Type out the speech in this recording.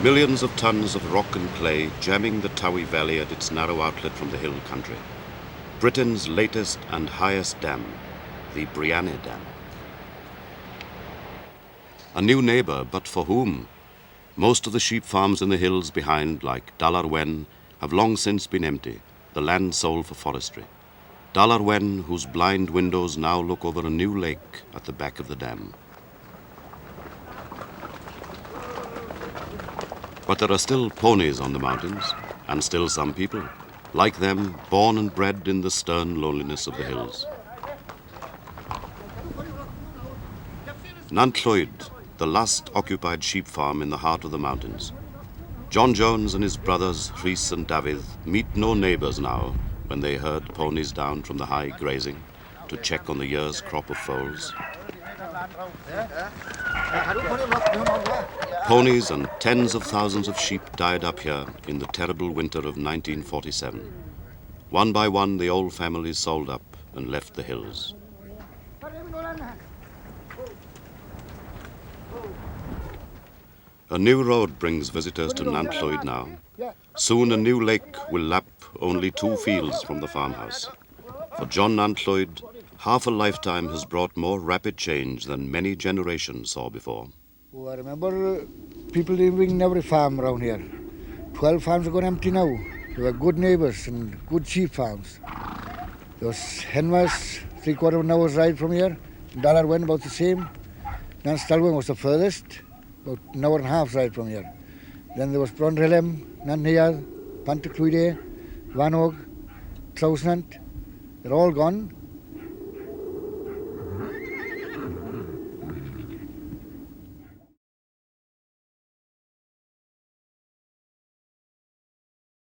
Millions of tons of rock and clay jamming the Towy Valley at its narrow outlet from the hill country. Britain's latest and highest dam, the Brianne Dam. A new neighbour, but for whom? Most of the sheep farms in the hills behind, like Llyn, have long since been empty, the land sold for forestry. Llyn, whose blind windows now look over a new lake at the back of the dam. But there are still ponies on the mountains, and still some people, like them, born and bred in the stern loneliness of the hills. Nantclwyd, the last occupied sheep farm in the heart of the mountains. John Jones and his brothers, Rhys and Dafydd, meet no neighbours now when they herd ponies down from the high grazing to check on the year's crop of foals. Ponies and tens of thousands of sheep died up here in the terrible winter of 1947. One by one, the old families sold up and left the hills. A new road brings visitors to Nantclwyd now. Soon a new lake will lap only 2 fields from the farmhouse. For John Nantclwyd, half a lifetime has brought more rapid change than many generations saw before. Oh, I remember people living in every farm around here. 12 farms are going empty now. There were good neighbours and good sheep farms. There was Henwas, 3/4 of an hour's ride from here. Llyn about the same. Nantclwyd was the furthest, about an hour and a half's ride from here. Then there was Rhandirmwyn, Nantclwyd, Pantaclwyd, Vanog, Trausnant. They're all gone.